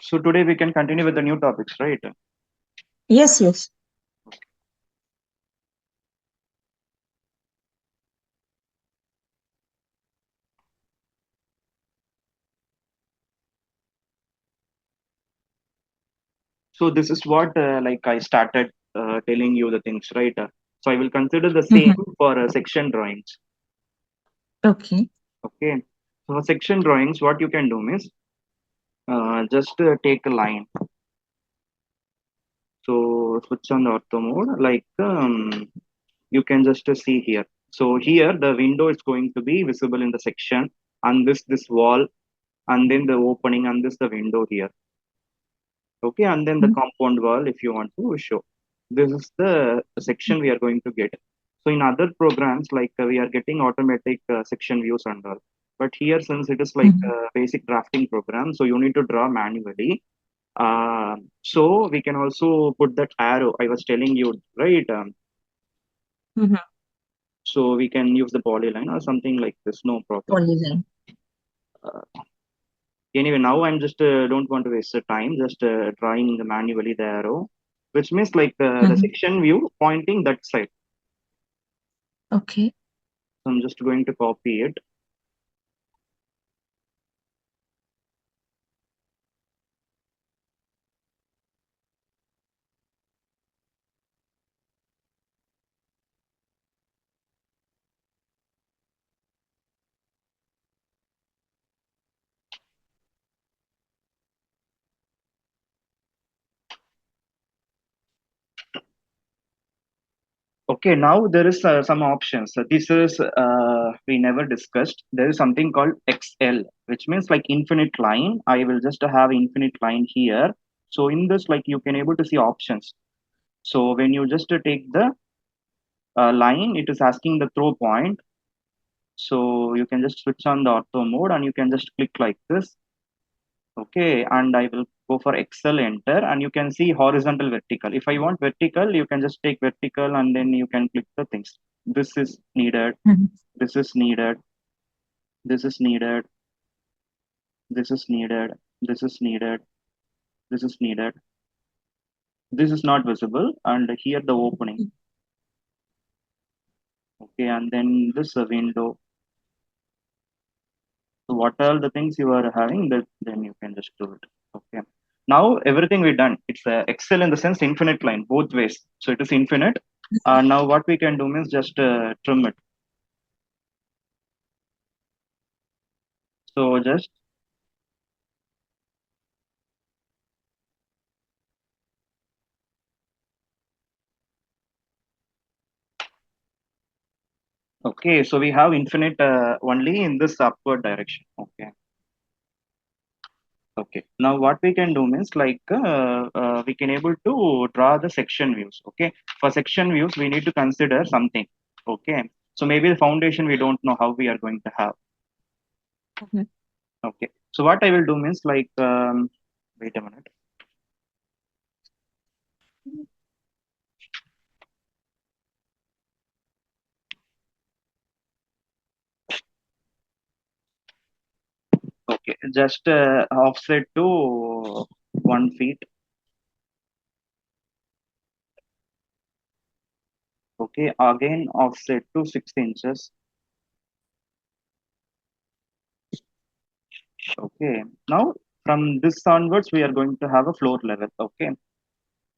So today we can continue with the new topics, right? Yes, yes. So this is what like I started telling you the things, right? So I will consider the same Mm-hmm. for section drawings. Okay. Okay. So for section drawings, what you can do is just take a line. So switch on the ortho mode, like you can just see here. So here the window is going to be visible in the section, and this wall, and then the opening, and this the window here. Okay, and then the Mhm. compound wall if you want to show. This is the section we are going to get. So in other programs, like we are getting automatic section views and all, but here since it is like Mhm. a basic drafting program, so you need to draw manually. So we can also put that arrow I was telling you, right? Mhm. So we can use the polyline or something like this, no problem. Polyline. uh, Anyway, now I'm just don't want to waste the time, just drawing manually the arrow, which means like the Mhm. section view pointing that side. Okay. So I'm just going to copy it. Okay, now there is some options. So this is we never discussed. There is something called XL, which means like infinite line. I will just have infinite line here. So in this, like you can able to see options. So when you just take the line, it is asking the throw point. So you can just switch on the ortho mode and you can just click like this. Okay, and I will go for Excel enter and you can see horizontal vertical. If I want vertical, you can just take vertical and then you can click the things. This is needed, Mhm. this is needed, this is needed, this is needed, this is needed, this is needed. This is not visible and here the opening. Okay, and then this window. So what are the things you are having that then you can just do it. Okay. Now everything we done. It's Excel in the sense infinite line both ways. So it is infinite. Now what we can do is just trim it. So just okay. So we have infinite only in this upward direction. Okay. Okay. Now what we can do is like we can able to draw the section views. Okay. For section views, we need to consider something. Okay. So maybe the foundation we don't know how we are going to have. Mhm. Okay. So what I will do means like wait a minute. Okay. Just offset to 1 feet. Okay. Again offset to 6 inches. Okay. Now from this onwards we are going to have a floor level. Okay.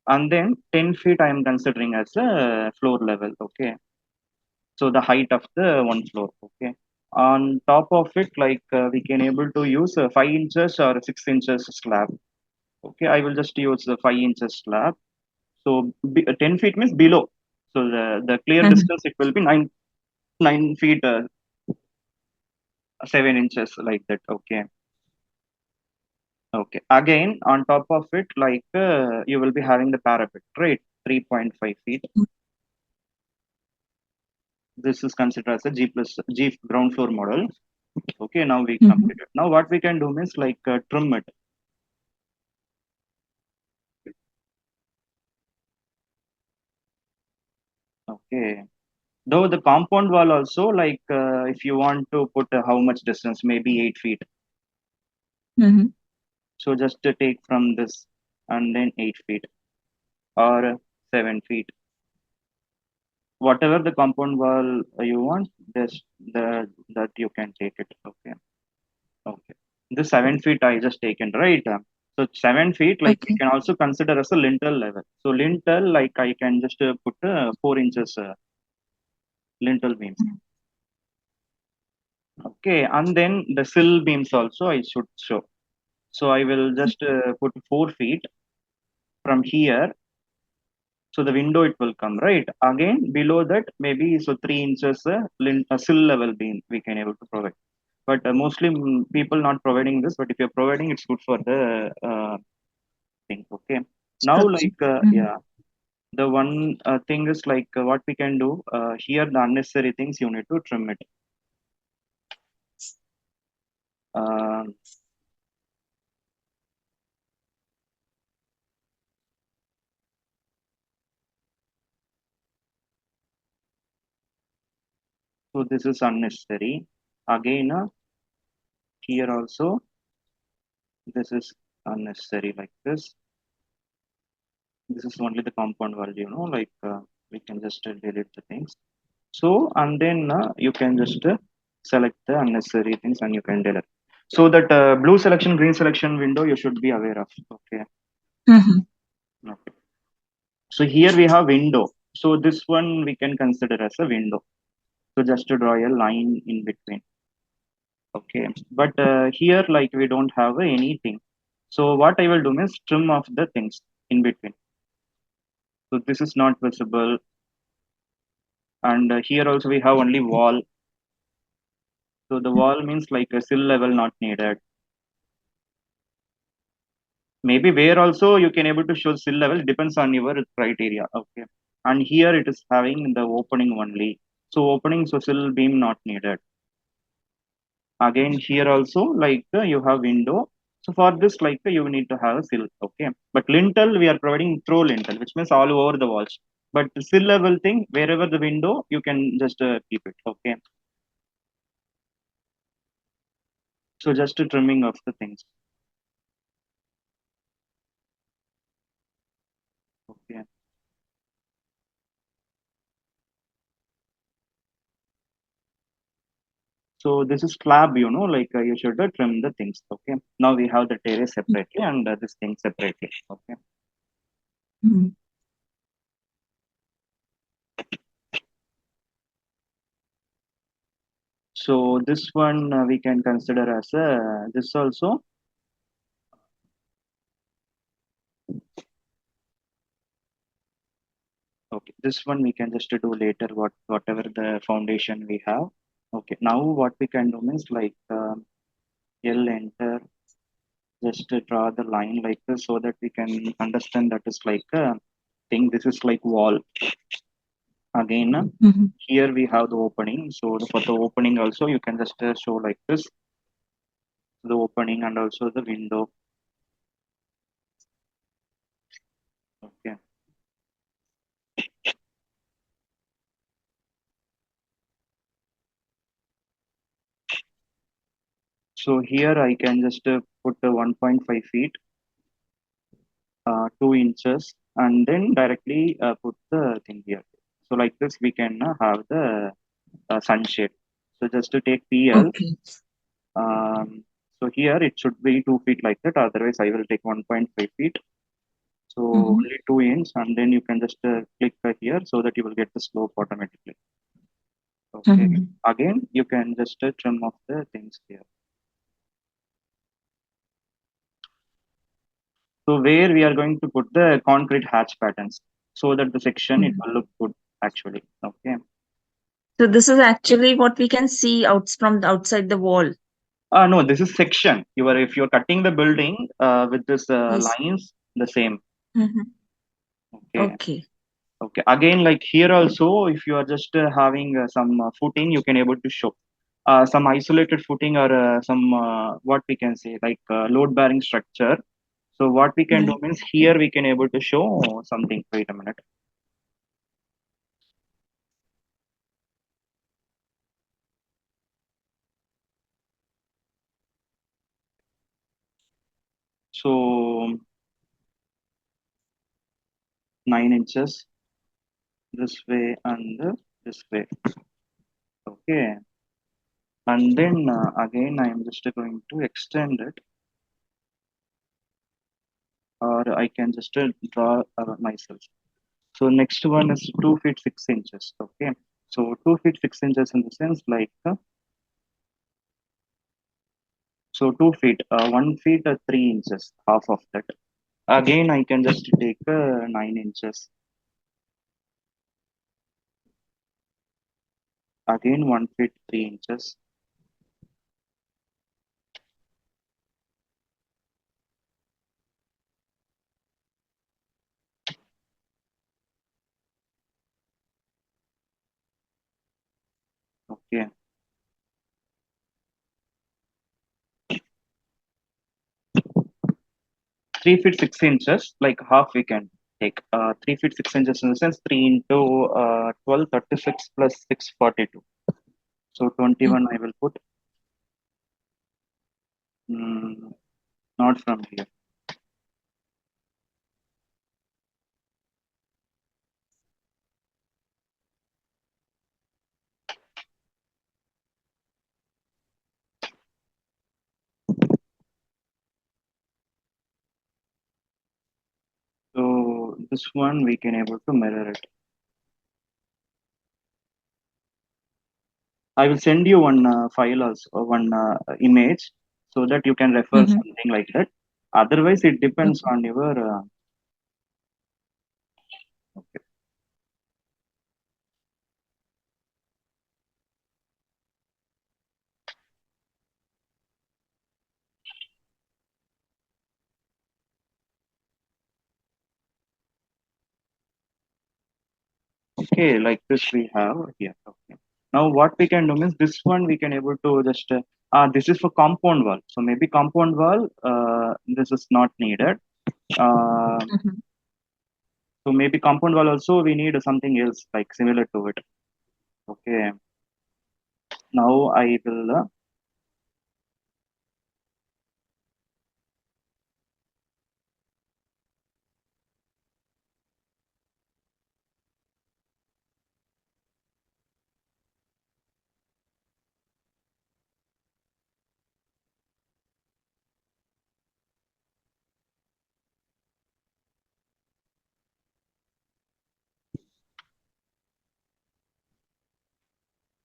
And then 10 feet I am considering as a floor level. Okay. So the height of the one floor. Okay. On top of it, like we can able to use 5 inches or 6 inches slab. Okay. I will just use the 5 inches slab. So 10 feet means below. So the clear Mhm. distance it will be 9 feet 7 inches like that. Okay. Okay. Again, on top of it, like you will be having the parapet, right? 3.5 feet. This is considered as a G plus G ground floor model. Okay. Now we Mhm. completed. Now what we can do is like trim it. Okay. Though the compound wall also, like if you want to put how much distance, maybe 8 feet. Mhm. So just to take from this and then 8 feet or 7 feet, whatever the compound wall you want, just the that you can take it. Okay, okay. The 7 feet I just taken, right? So 7 feet, like we Okay. can also consider as a lintel level. So lintel, like I can just put 4 inches lintel beams. Mm. Okay, and then the sill beams also I should show. So I will just put 4 feet from here. So the window it will come right again below that maybe so 3 inches sill level beam we can able to provide. But mostly people not providing this. But if you're providing, it's good for the thing. Okay. Now Structure. like Mm. yeah, the one thing is like what we can do here. The unnecessary things you need to trim it. Uh, so this is unnecessary. Again, here also this is unnecessary like this. This is only the compound value, like we can just delete the things. So, and then you can just select the unnecessary things and you can delete. So that blue selection, green selection window, you should be aware of. Okay. Mhm. Okay. So here we have window. So this one we can consider as a window. So just to draw a line in between. Okay. But here, like we don't have anything. So what I will do is trim off the things in between. So this is not visible. And here also we have only wall. So the wall means like a sill level not needed. Maybe where also you can able to show sill level depends on your criteria. Okay. And here it is having the opening only. So opening, so sill beam not needed. Again here also like you have window. So for this like you need to have a sill. Okay. But lintel we are providing through lintel, which means all over the walls. But the sill level thing, wherever the window, you can just keep it. Okay. So just a trimming of the things. Okay. So this is slab, like you should trim the things. Okay. Now we have the terrace separately and this thing separately. Okay. Mm. So this one we can consider as this also. Okay. This one we can just do later. Whatever the foundation we have. Okay. Now what we can do is like L enter. Just to draw the line like this so that we can understand that is like a thing. This is like wall. Again, Mhm. here we have the opening. So for the opening also, you can just show like this, the opening and also the window. Okay. So here I can just put the 1.5 feet, 2 inches, and then directly put the thing here. So like this, we can have the sunshade. So just to take PL, Okay. um, so here it should be 2 feet like that. Otherwise, I will take 1.5 feet. So Mhm. only 2 inch, and then you can just click here so that you will get the slope automatically. Okay. Mhm. Again, you can just trim off the things here. So where we are going to put the concrete hatch patterns so that the section it Mhm. will look good actually. Okay. So this is actually what we can see out from the outside the wall. No, this is section. You are if you're cutting the building with this Yes. lines, the same. Mhm. Okay. Okay. Okay. Again, like here also, if you are just having some footing, you can able to show some isolated footing or some what we can say like load bearing structure. So what we can do Mhm. means here we can able to show something. Wait a minute. So 9 inches this way and this way. Okay. And then again, I am just going to extend it, or I can just draw myself. So next one is 2 feet 6 inches. Okay. So 2 feet 6 inches in the sense like, so 2 feet, 1 feet 3 inches, half of that. Again, I can just take 9 inches. Again, 1 feet 3 inches. Okay. 3 feet 6 inches, like half we can take. 3 feet 6 inches in the sense 3 into 12, 36 plus 6, 42. So 21 I will put, not from here. So this one we can able to mirror it. I will send you one file also, one image, so that you can refer Mm-hmm. something like that. Otherwise, it depends Okay. on your. Okay. Okay, like this we have here. Okay. Now what we can do is this one we can able to just this is for compound wall. So maybe compound wall this is not needed. Uh, Mm-hmm. so maybe compound wall also we need something else like similar to it. Okay. Now I will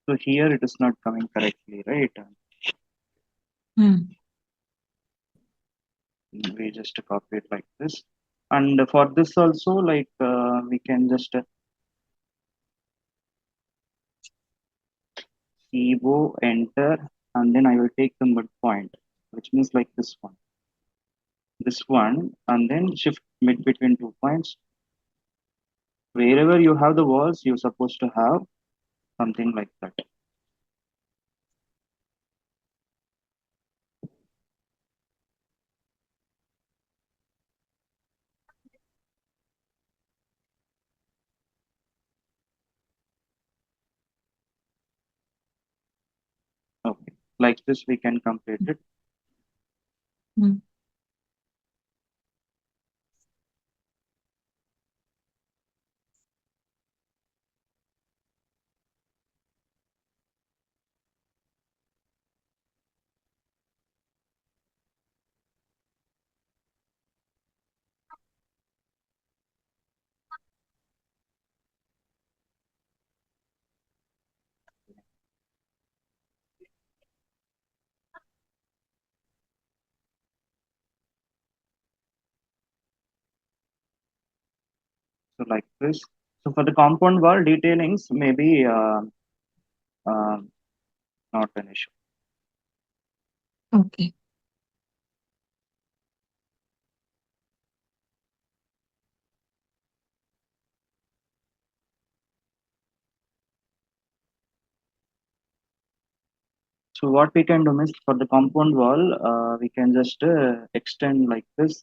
so here it is not coming correctly, right? Mm. We just copy it like this. And for this also like we can just keyboard enter, and then I will take the midpoint, which means like this one, and then shift mid between 2 points. Wherever you have the walls, you're supposed to have something like that. Okay, like this we can complete it. Mm. So like this. So for the compound wall detailings, maybe uh, not an issue. Okay. So what we can do is for the compound wall, we can just extend like this.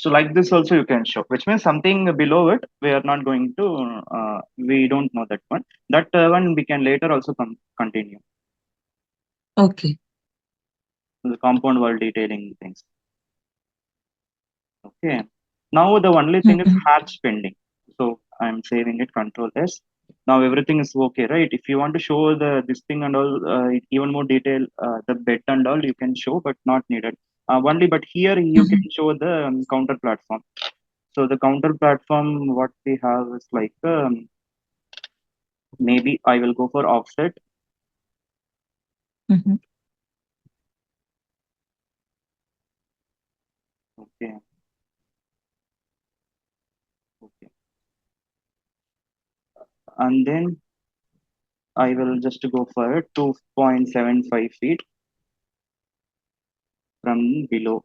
So like this also you can show, which means something below it we are not going to we don't know that one. That one we can later also continue Okay. the compound wall detailing things. Okay. Now the only thing is Mm-hmm. hatch pending. So I'm saving it Control S. Now everything is okay, right? If you want to show the this thing and all, even more detail, the bed and all you can show, but not needed. Only, but here you can Mm-hmm. show the counter platform. So the counter platform, what we have is like maybe I will go for offset. Mm-hmm. Okay, okay, and then I will just go for 2.75 feet from below.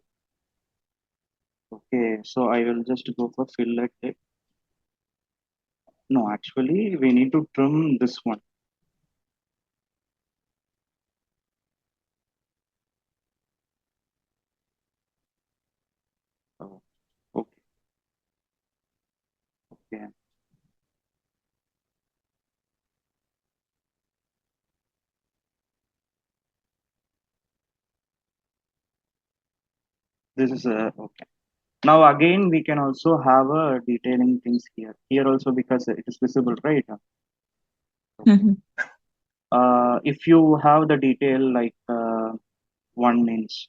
Okay, so I will just go for fillet tip. No, actually, we need to trim this one. Oh, okay, okay. This is okay. Now again, we can also have a detailing things here. Here also because it is visible, right? Okay. Mm-hmm. If you have the detail like 1 inch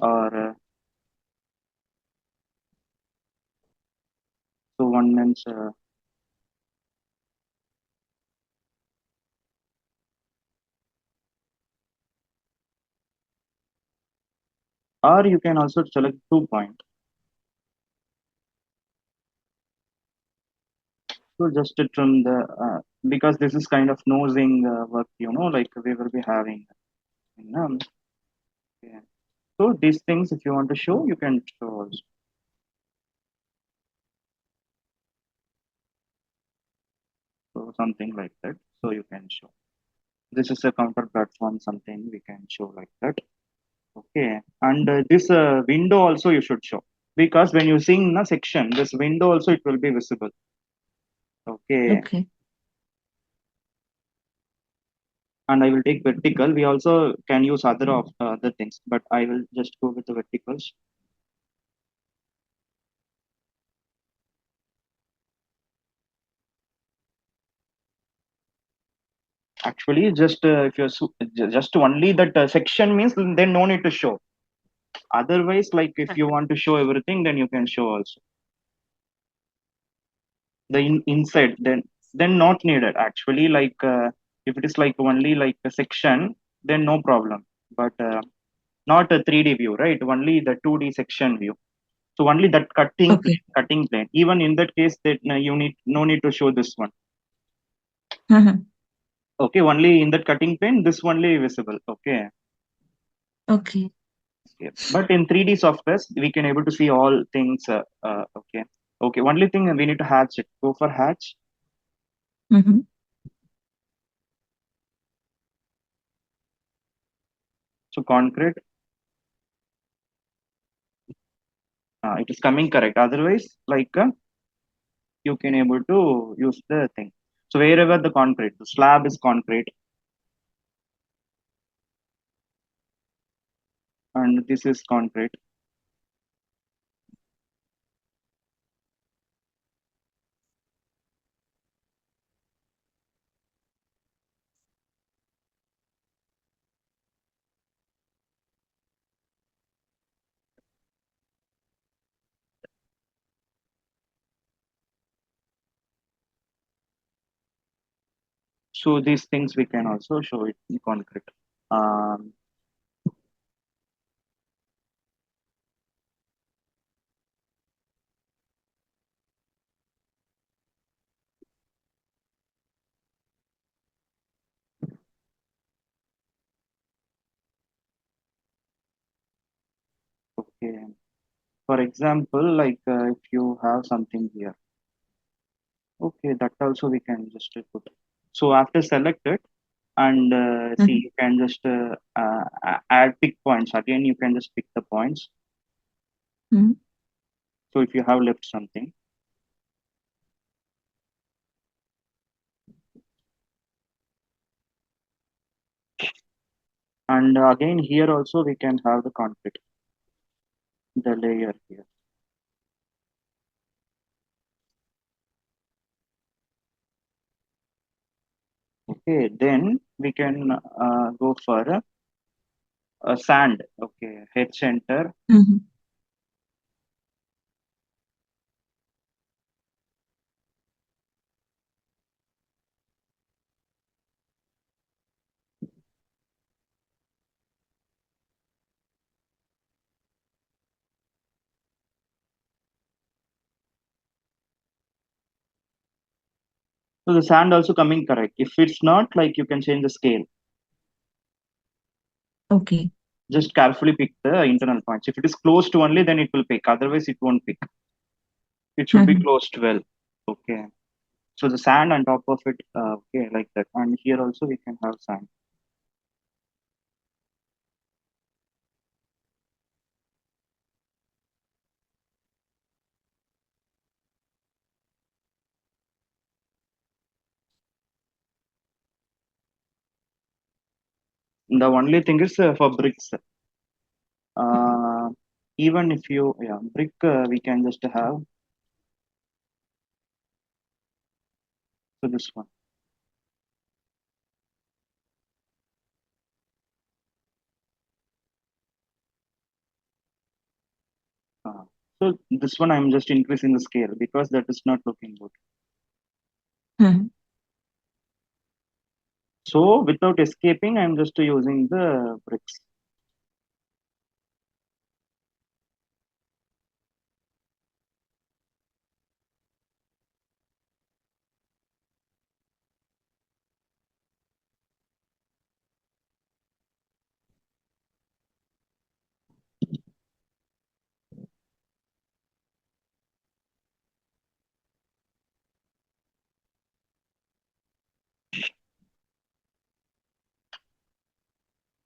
or so 1 inch, or you can also select 2 point. So just to trim the because this is kind of nosing work, like we will be having. Yeah. So these things, if you want to show, you can show also. So something like that. So you can show. This is a counter platform, something we can show like that. Okay. And this window also you should show. Because when you sing a section, this window also it will be visible. Okay. Okay. And I will take vertical. We also can use other things, but I will just go with the verticals. Actually, just if you're just only that section means then no need to show. Otherwise, like if you want to show everything, then you can show also the inside. Then not needed actually. Like if it is like only like a section, then no problem. But not a 3D view, right? Only the 2D section view. So only that Okay. cutting plane. Even in that case, that you need no need to show this one. Mm-hmm. Okay, only in that cutting plane, this only visible. Okay. Okay. Yeah. But in 3D software, we can able to see all things. Okay. Okay. Only thing we need to hatch it. Go for hatch. Mm-hmm. So concrete. It is coming correct. Otherwise, like you can able to use the thing. So wherever the concrete, the slab is concrete, and this is concrete. So these things we can also show it in concrete. Um, okay. For example, like if you have something here, okay, that also we can just put. So after select it and see, Mm-hmm. you can just add pick points. Again, you can just pick the points. Mm-hmm. So if you have left something, and again here also we can have the conflict, the layer here. Okay, then we can go for a sand. Okay, H enter. Mm-hmm. So the sand also coming correct. If it's not, like, you can change the scale. Okay. Just carefully pick the internal points. If it is closed only, then it will pick. Otherwise, it won't pick. It should be Mm-hmm. closed well. Okay. So the sand on top of it, okay, like that. And here also we can have sand. The only thing is for bricks. Uh, Even if you, yeah, brick, we can just have, so this one. So this one I'm just increasing the scale because that is not looking good. Mm-hmm. So without escaping, I'm just using the bricks.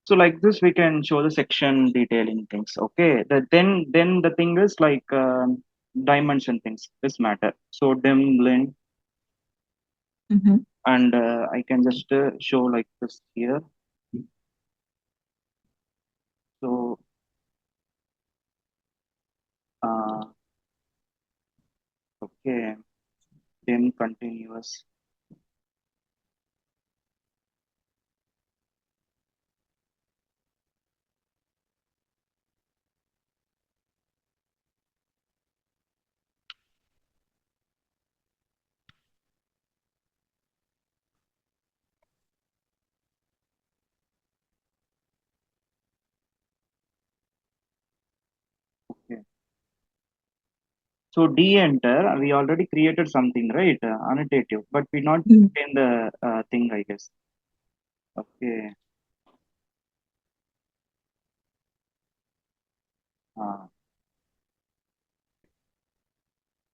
So like this, we can show the section detailing things. Okay. Then the thing is like dimension things. This matter. So dim blend, Mm-hmm. and I can just show like this here. So uh, okay, dim continuous. Okay. So D enter, we already created something, right? Annotative, but we not in the thing, I guess. Okay. Uh,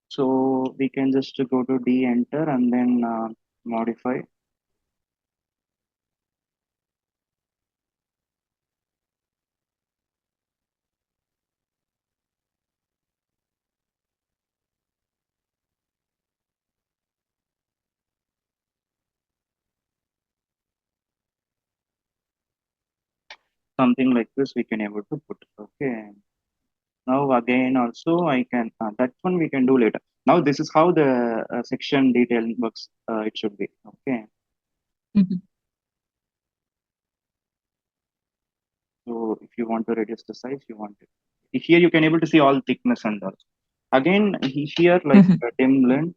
so we can just go to D enter and then modify something like this. We can able to put. Okay. Now again, also I can that one we can do later. Now this is how the section detail works. It should be okay. Mm-hmm. So if you want to reduce the size, you want it. Here you can able to see all thickness and all. Again, here like Mm-hmm. dim blend.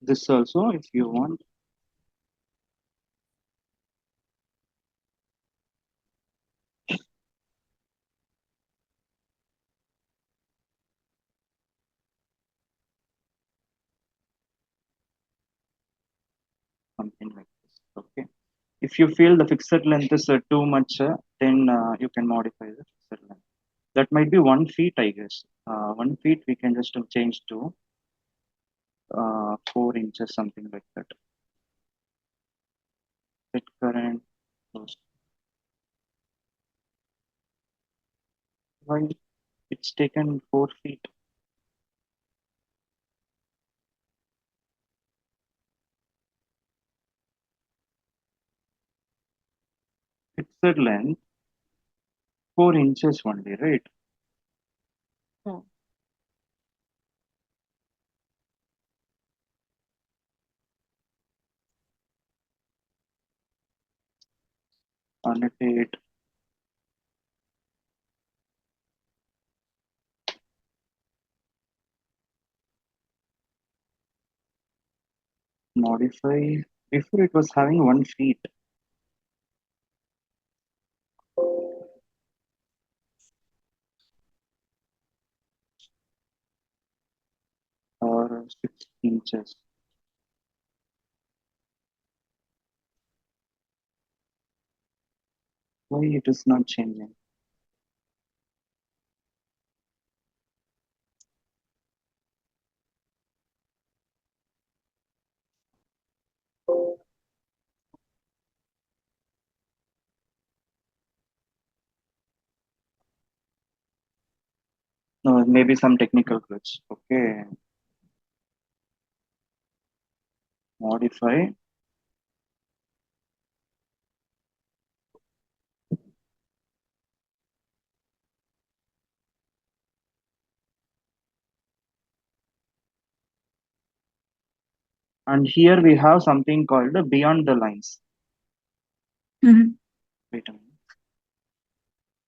This also, if you want something like this. Okay. If you feel the fixed length is too much, then you can modify the fixed length. That might be 1 feet, I guess. 1 feet we can just change to 4 inches, something like that. Set current. Why it's taken 4 feet? Fixed length 4 inches only, right? Hmm. Annotate, modify. Before it was having 1 feet or 6 inches. Why it is not changing? No, maybe some technical glitch. Okay, modify. And here we have something called beyond the lines. Mhm. Wait a minute.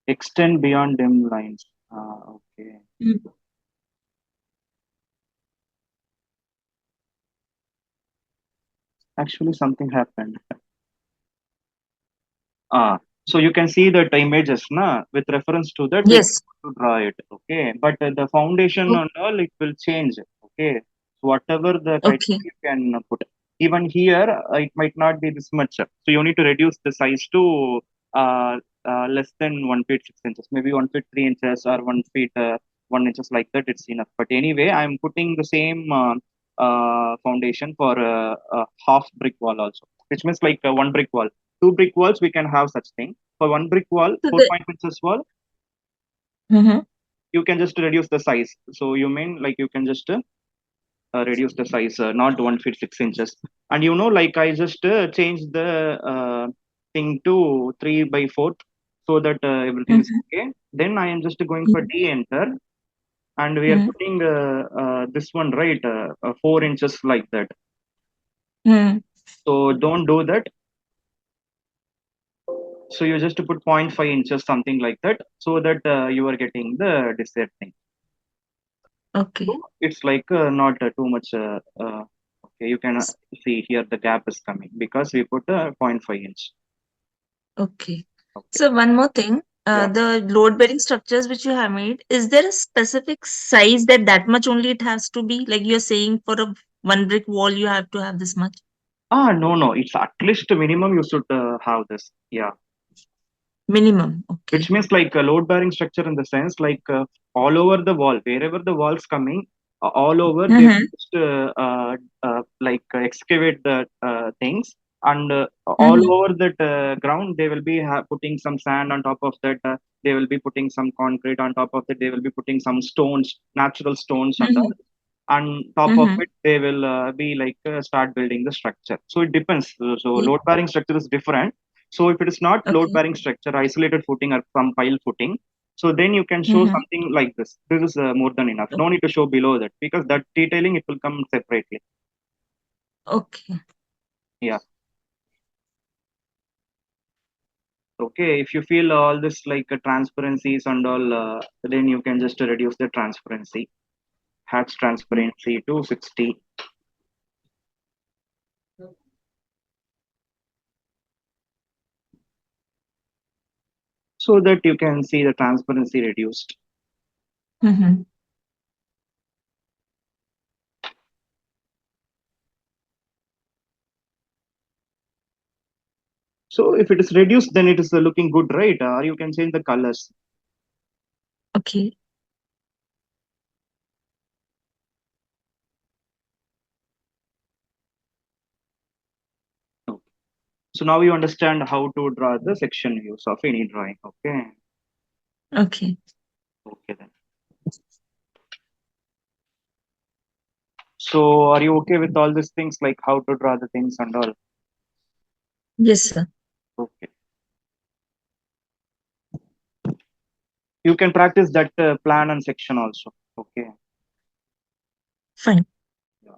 Extend beyond dim lines. Okay. Mm. Actually, something happened. Ah, so you can see that images, na, with reference to that, we Yes. to draw it. Okay, but the foundation O- and all it will change. Okay, so whatever the Okay. criteria you can put. Even here, it might not be this much. So you need to reduce the size to uh, less than 1 feet 6 inches, maybe 1 feet 3 inches or 1 feet 1 inches like that. It's enough. But anyway, I'm putting the same foundation for a half brick wall also, which means like one brick wall. Two brick walls we can have such thing. For one brick wall, So four the point inches wall, Mhm. you can just reduce the size. So you mean like you can just reduce the size, not 1 feet 6 inches. And like I just changed the thing to 3 by 4, so that everything is Mhm. okay. Then I am just going for Mhm. de-enter, and we are Mhm. putting this one right, 4 inches like that. Mhm. So don't do that. So you just put zero point 0.5 inches, something like that, so that you are getting the desired thing. Okay. So it's like not too much. Okay, you can S- see here the gap is coming because we put a zero point 0.5 inch. Okay. Okay, So one more thing, yeah. the load bearing structures which you have made, is there a specific size that much only it has to be? Like you're saying for a one brick wall, you have to have this much No, no, it's at least minimum you should have this. Yeah, minimum. which Okay. means like a load bearing structure in the sense like all over the wall, wherever the walls coming, all over they Mm-hmm. just like excavate the things, and all Mm-hmm. over that ground they will be putting some sand on top of that. They will be putting some concrete on top of it. They will be putting some stones, natural stones, and Mm-hmm. on top of Mm-hmm. it they will be like start building the structure. So it depends. So Okay. load bearing structure is different. So if it is not load Okay. bearing structure, isolated footing or some pile footing, so then you can show Mm-hmm. something like this. This is more than enough. No need to show below that, because that detailing it will come separately. Okay. Yeah. Okay, if you feel all this like transparencies and all, then you can just reduce the transparency, hatch transparency to 60, so that you can see the transparency reduced. Mm-hmm. So if it is reduced, then it is looking good, right? Or you can change the colors. Okay. Okay. So now you understand how to draw the section views of any drawing. Okay. Okay. So are you okay with all these things, like how to draw the things and all? Yes, sir. Okay. You can practice that plan and section also. Okay. Fine. Yeah.